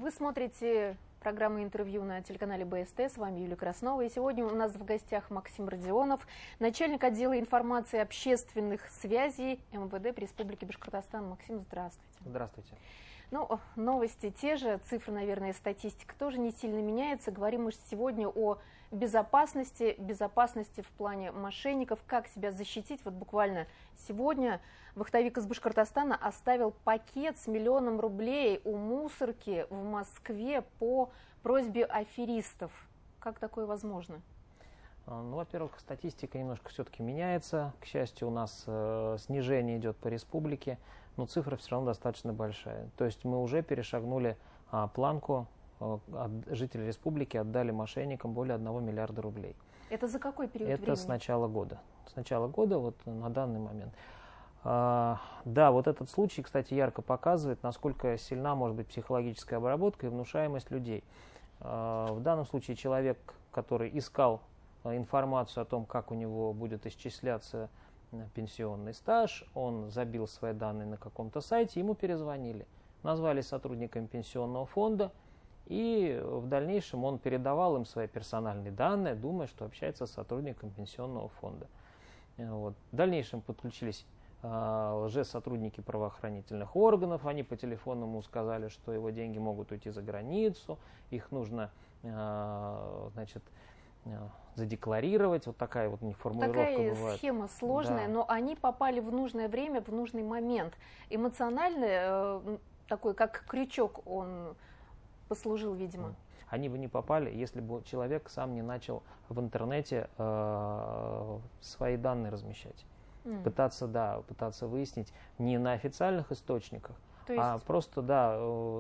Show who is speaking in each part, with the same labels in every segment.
Speaker 1: Вы смотрите программу интервью на телеканале БСТ. С вами Юлия Краснова. И сегодня у нас в гостях Максим Родионов, начальник отдела информации и общественных связей МВД Республики Башкортостан. Максим, здравствуйте.
Speaker 2: Здравствуйте.
Speaker 1: Ну, новости те же, цифры, наверное, статистика тоже не сильно меняется. Говорим мы сегодня о безопасности в плане мошенников, как себя защитить. Вот буквально сегодня вахтовик из Башкортостана оставил пакет с 1 000 000 рублей у мусорки в Москве по просьбе аферистов. Как такое возможно?
Speaker 2: Ну, во-первых, статистика немножко все-таки меняется. К счастью, у нас снижение идет по республике, но цифра все равно достаточно большая. То есть мы уже перешагнули планку, жители республики отдали мошенникам более 1 миллиарда рублей.
Speaker 1: Это за какой период времени?
Speaker 2: Это с начала года. С начала года, вот на данный момент. Да, вот этот случай, кстати, ярко показывает, насколько сильна может быть психологическая обработка и внушаемость людей. В данном случае человек, который искал информацию о том, как у него будет исчисляться пенсионный стаж, он забил свои данные на каком-то сайте, ему перезвонили, назвали сотрудниками пенсионного фонда, и в дальнейшем он передавал им свои персональные данные, думая, что общается с сотрудником пенсионного фонда. Вот. В дальнейшем подключились лжесотрудники правоохранительных органов, они по телефону ему сказали, что его деньги могут уйти за границу, их нужно, значит, задекларировать. Вот такая вот формулировка
Speaker 1: такая
Speaker 2: бывает.
Speaker 1: Схема сложная, да. Но они попали в нужное время, в нужный момент. Эмоционально такой, как крючок, он послужил, видимо.
Speaker 2: Они бы не попали, если бы человек сам не начал в интернете свои данные размещать. Пытаться выяснить не на официальных источниках, а просто,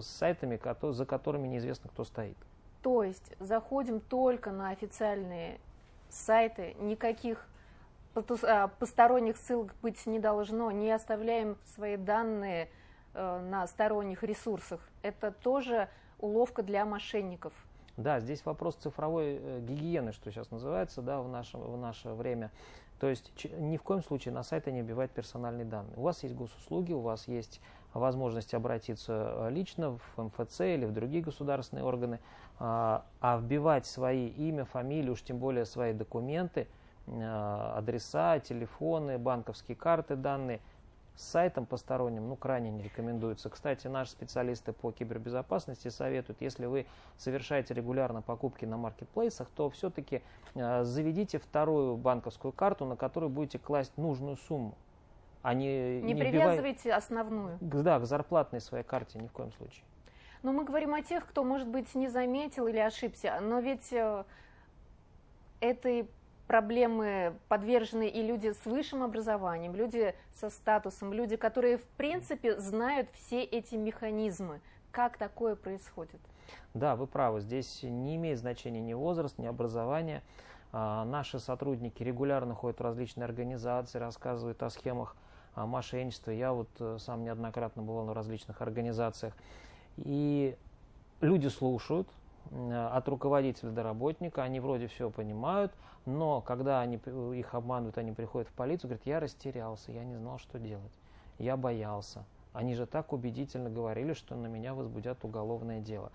Speaker 2: с сайтами, за которыми неизвестно, кто стоит.
Speaker 1: То есть заходим только на официальные сайты, никаких посторонних ссылок быть не должно, не оставляем свои данные на сторонних ресурсах. Это тоже уловка для мошенников.
Speaker 2: Да, здесь вопрос цифровой гигиены, что сейчас называется, да, в наше время. То есть ни в коем случае на сайты не вбивать персональные данные. У вас есть госуслуги, у вас есть возможность обратиться лично в МФЦ или в другие государственные органы, а вбивать свои имя, фамилию, уж тем более свои документы, адреса, телефоны, банковские карты, данные с сайтом посторонним, крайне не рекомендуется. Кстати, наши специалисты по кибербезопасности советуют, если вы совершаете регулярно покупки на маркетплейсах, то все-таки заведите вторую банковскую карту, на которую будете класть нужную сумму.
Speaker 1: Не привязывайте основную.
Speaker 2: Да, к зарплатной своей карте ни в коем случае.
Speaker 1: Но мы говорим о тех, кто, может быть, не заметил или ошибся, но ведь этой проблемы подвержены и люди с высшим образованием, люди со статусом, люди, которые в принципе знают все эти механизмы. Как такое происходит? Да,
Speaker 2: вы правы, здесь не имеет значения ни возраст, ни образование. Наши сотрудники регулярно ходят в различные организации, рассказывают о схемах мошенничества. Я вот сам неоднократно бывал в различных организациях. И люди слушают от руководителя до работника, они вроде все понимают, но когда их обманывают, они приходят в полицию, говорят, я растерялся, я не знал, что делать, я боялся. Они же так убедительно говорили, что на меня возбудят уголовное дело.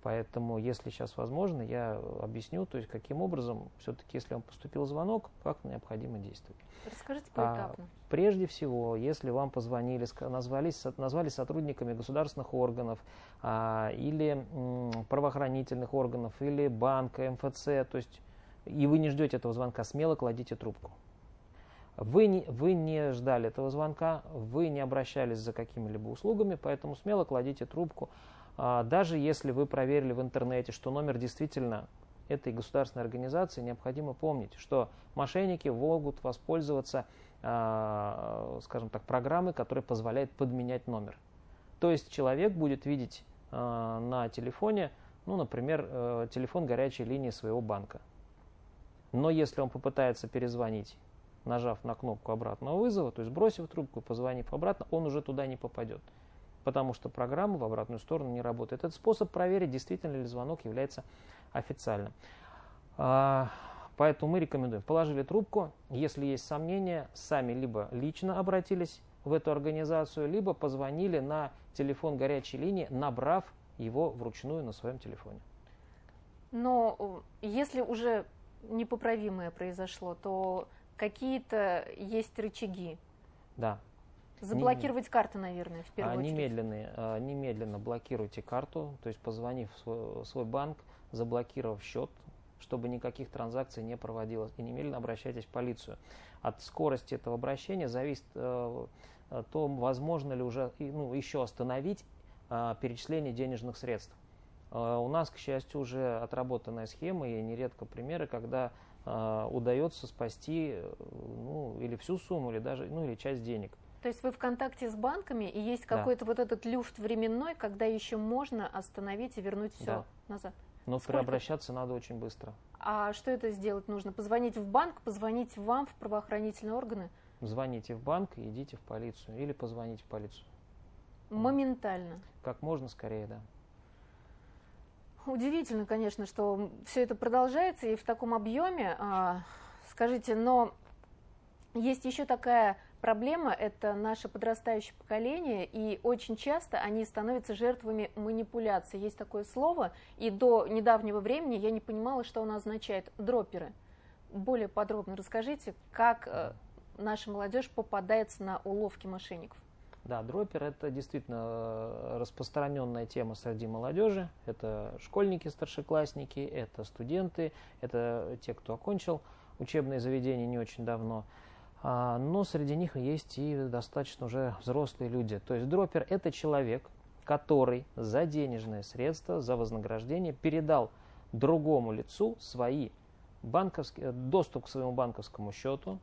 Speaker 2: Поэтому, если сейчас возможно, я объясню, то есть каким образом, все-таки, если вам поступил звонок, как необходимо действовать.
Speaker 1: Расскажите поэтапно.
Speaker 2: Прежде всего, если вам позвонили, назвали сотрудниками государственных органов или правоохранительных органов, или банка, МФЦ, то есть, и вы не ждете этого звонка, смело кладите трубку. Вы не ждали этого звонка, вы не обращались за какими-либо услугами, поэтому смело кладите трубку. Даже если вы проверили в интернете, что номер действительно этой государственной организации, необходимо помнить, что мошенники могут воспользоваться, скажем так, программой, которая позволяет подменять номер. То есть человек будет видеть на телефоне, например, телефон горячей линии своего банка. Но если он попытается перезвонить, нажав на кнопку обратного вызова, то есть бросив трубку и позвонив обратно, он уже туда не попадет. Потому что программа в обратную сторону не работает. Этот способ проверить, действительно ли звонок является официальным. Поэтому мы рекомендуем. Положили трубку, если есть сомнения, сами либо лично обратились в эту организацию, либо позвонили на телефон горячей линии, набрав его вручную на своем телефоне.
Speaker 1: Но если уже непоправимое произошло, то какие-то есть рычаги?
Speaker 2: Да.
Speaker 1: Заблокировать карты, наверное, в первую очередь.
Speaker 2: Немедленно блокируйте карту, то есть позвонив в свой банк, заблокировав счет, чтобы никаких транзакций не проводилось, и немедленно обращайтесь в полицию. От скорости этого обращения зависит то, возможно ли уже еще остановить перечисление денежных средств. У нас, к счастью, уже отработанная схема и нередко примеры, когда удается спасти или всю сумму, или даже или часть денег.
Speaker 1: То есть вы в контакте с банками, и есть какой-то вот этот люфт временной, когда еще можно остановить и вернуть все назад?
Speaker 2: Но обращаться надо очень быстро.
Speaker 1: А что это сделать нужно? Позвонить в банк, позвонить вам в правоохранительные органы?
Speaker 2: Звоните в банк и идите в полицию. Или позвоните в полицию.
Speaker 1: Моментально?
Speaker 2: Как можно скорее, да.
Speaker 1: Удивительно, конечно, что все это продолжается и в таком объеме. Скажите, но есть еще такая проблема, это наше подрастающее поколение, и очень часто они становятся жертвами манипуляций. Есть такое слово, и до недавнего времени я не понимала, что оно означает. Дроперы. Более подробно расскажите, как наша молодежь попадается на уловки мошенников.
Speaker 2: Да, дропер – это действительно распространенная тема среди молодежи. Это школьники, старшеклассники, это студенты, это те, кто окончил учебные заведения не очень давно. Но среди них есть и достаточно уже взрослые люди. То есть дропер – это человек, который за денежные средства, за вознаграждение передал другому лицу доступ к своему банковскому счету,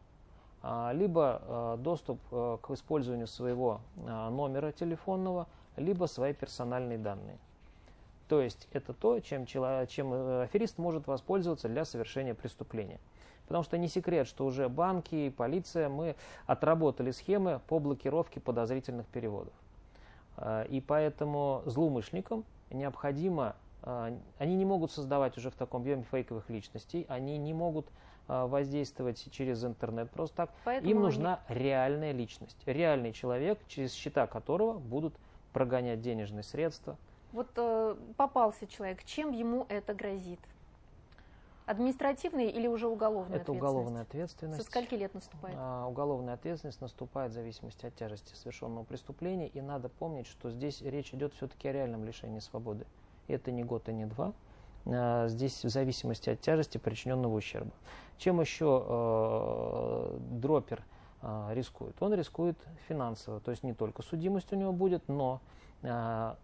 Speaker 2: либо доступ к использованию своего номера телефонного, либо свои персональные данные. То есть это то, чем аферист может воспользоваться для совершения преступления. Потому что не секрет, что уже банки, полиция, мы отработали схемы по блокировке подозрительных переводов. И поэтому злоумышленникам необходимо, они не могут создавать уже в таком объеме фейковых личностей, они не могут воздействовать через интернет просто так.
Speaker 1: Поэтому
Speaker 2: им нужна реальная личность, реальный человек, через счета которого будут прогонять денежные средства.
Speaker 1: Вот попался человек, чем ему это грозит? Административная или уже уголовная ответственность?
Speaker 2: Это уголовная ответственность.
Speaker 1: Со скольки лет наступает?
Speaker 2: Уголовная ответственность наступает в зависимости от тяжести совершенного преступления. И надо помнить, что здесь речь идет все-таки о реальном лишении свободы. Это не год и не два. Здесь в зависимости от тяжести причиненного ущерба. Чем еще дропер рискует? Он рискует финансово. То есть не только судимость у него будет, но по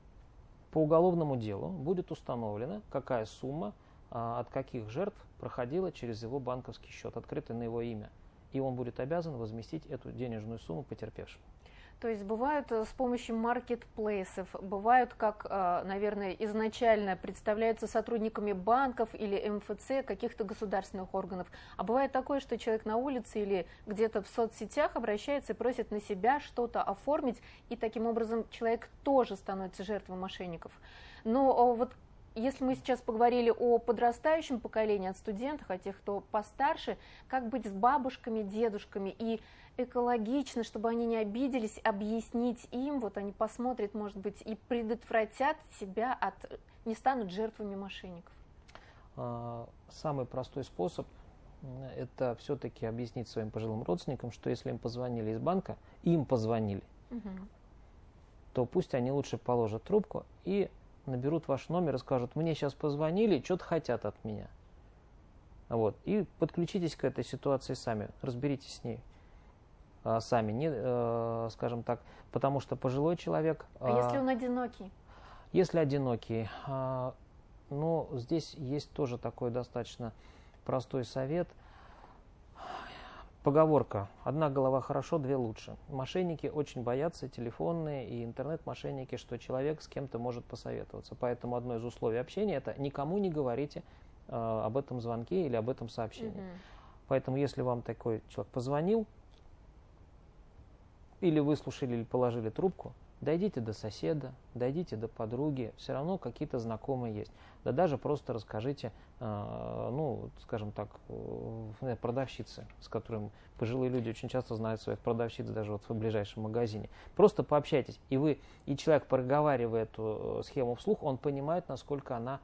Speaker 2: уголовному делу будет установлено, какая сумма от каких жертв проходила через его банковский счет, открытый на его имя. И он будет обязан возместить эту денежную сумму потерпевшему.
Speaker 1: То есть бывают с помощью маркетплейсов, бывают, как, наверное, изначально представляются сотрудниками банков или МФЦ, каких-то государственных органов. А бывает такое, что человек на улице или где-то в соцсетях обращается и просит на себя что-то оформить, и таким образом человек тоже становится жертвой мошенников. Но вот если мы сейчас поговорили о подрастающем поколении, от студентов, о тех, кто постарше, как быть с бабушками, дедушками и экологично, чтобы они не обиделись, объяснить им, вот они посмотрят, может быть, и предотвратят себя не станут жертвами мошенников?
Speaker 2: Самый простой способ – это все-таки объяснить своим пожилым родственникам, что если им позвонили из банка, то пусть они лучше положат трубку и наберут ваш номер и скажут: мне сейчас позвонили, что-то хотят от меня. Вот. И подключитесь к этой ситуации сами, разберитесь с ней сами, скажем так, потому что пожилой человек…
Speaker 1: если он одинокий?
Speaker 2: Если одинокий, здесь есть тоже такой достаточно простой совет. Поговорка: одна голова хорошо, две лучше. Мошенники очень боятся, телефонные и интернет-мошенники, что человек с кем-то может посоветоваться. Поэтому одно из условий общения – это никому не говорите об этом звонке или об этом сообщении. Поэтому если вам такой человек позвонил, или выслушали, или положили трубку, Дойдите до соседа, дойдите до подруги, все равно какие-то знакомые есть. Да даже просто расскажите, ну, скажем так, продавщице, с которым пожилые люди очень часто знают своих продавщиц даже вот в ближайшем магазине. Просто пообщайтесь, и человек, проговаривая эту схему вслух, он понимает, насколько она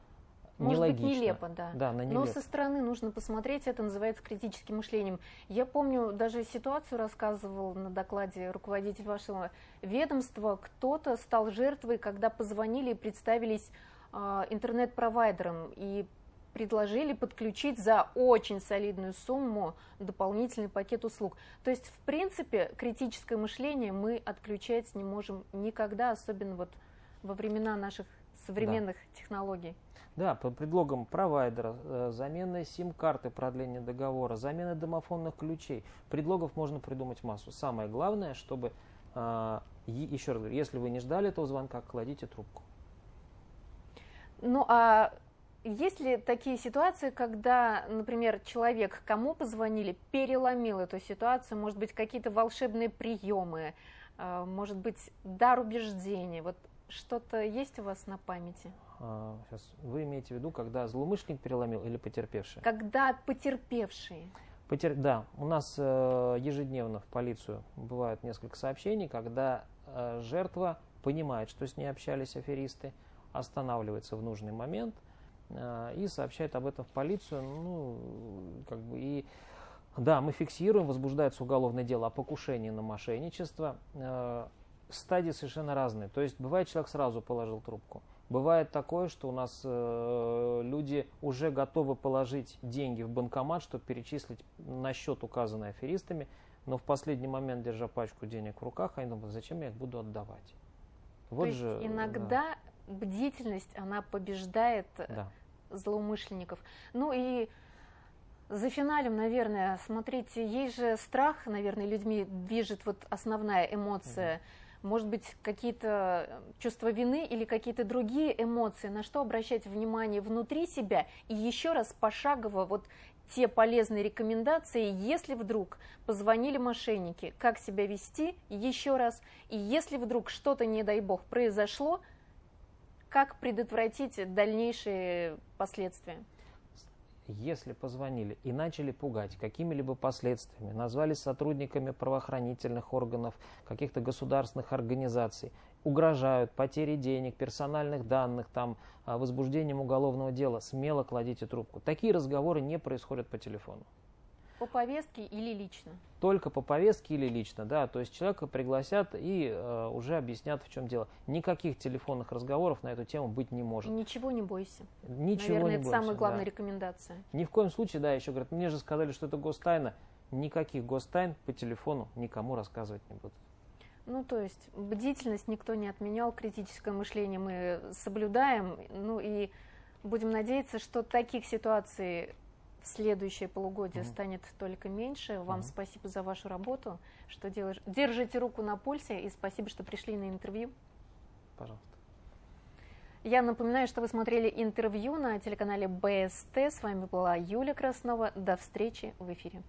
Speaker 1: может быть нелепо, да.
Speaker 2: Да,
Speaker 1: но со стороны нужно посмотреть, это называется критическим мышлением. Я помню, даже ситуацию рассказывал на докладе руководитель вашего ведомства, кто-то стал жертвой, когда позвонили и представились интернет-провайдером и предложили подключить за очень солидную сумму дополнительный пакет услуг. То есть, в принципе, критическое мышление мы отключать не можем никогда, особенно вот во времена наших современных технологий.
Speaker 2: Да, под предлогом провайдера, замены сим-карты, продления договора, замены домофонных ключей. Предлогов можно придумать массу. Самое главное, чтобы, еще раз говорю, если вы не ждали этого звонка, кладите трубку.
Speaker 1: Ну, а есть ли такие ситуации, когда, например, человек, кому позвонили, переломил эту ситуацию, может быть, какие-то волшебные приемы, может быть, дар убеждения, вот что-то есть у вас на памяти?
Speaker 2: Сейчас, вы имеете в виду, когда злоумышленник переломил или потерпевший?
Speaker 1: Когда потерпевшие.
Speaker 2: Да, у нас ежедневно в полицию бывают несколько сообщений, когда жертва понимает, что с ней общались аферисты, останавливается в нужный момент и сообщает об этом в полицию. Ну, как бы и да, мы фиксируем, возбуждается уголовное дело о покушении на мошенничество. Стадии совершенно разные. То есть бывает, человек сразу положил трубку. Бывает такое, что у нас люди уже готовы положить деньги в банкомат, чтобы перечислить на счет, указанный аферистами, но в последний момент, держа пачку денег в руках, они думают, зачем я их буду отдавать. Вот
Speaker 1: то есть
Speaker 2: же,
Speaker 1: иногда бдительность, она побеждает злоумышленников. Ну и за финалем, наверное, смотрите, есть же страх, наверное, людьми движет вот основная эмоция. Может быть, какие-то чувства вины или какие-то другие эмоции, на что обращать внимание внутри себя, и еще раз пошагово вот те полезные рекомендации, если вдруг позвонили мошенники, как себя вести, еще раз, и если вдруг что-то, не дай бог, произошло, как предотвратить дальнейшие последствия.
Speaker 2: Если позвонили и начали пугать какими-либо последствиями, назвались сотрудниками правоохранительных органов, каких-то государственных организаций, угрожают потерей денег, персональных данных, там, возбуждением уголовного дела, смело кладите трубку. Такие разговоры не происходят по телефону.
Speaker 1: По повестке или лично?
Speaker 2: Только по повестке или лично, да. То есть человека пригласят и уже объяснят, в чем дело. Никаких телефонных разговоров на эту тему быть не может.
Speaker 1: Ничего не бойся.
Speaker 2: Ничего
Speaker 1: Наверное,
Speaker 2: не
Speaker 1: это
Speaker 2: бойся,
Speaker 1: самая главная рекомендация.
Speaker 2: Ни в коем случае, да, еще говорят, мне же сказали, что это гостайна. Никаких гостайн по телефону никому рассказывать не будут.
Speaker 1: Ну, то есть бдительность никто не отменял, критическое мышление мы соблюдаем. Ну и будем надеяться, что таких ситуаций в следующее полугодие станет только меньше. Вам спасибо за вашу работу, что делаешь. Держите руку на пульсе, и спасибо, что пришли на интервью.
Speaker 2: Пожалуйста.
Speaker 1: Я напоминаю, что вы смотрели интервью на телеканале БСТ. С вами была Юлия Краснова. До встречи в эфире.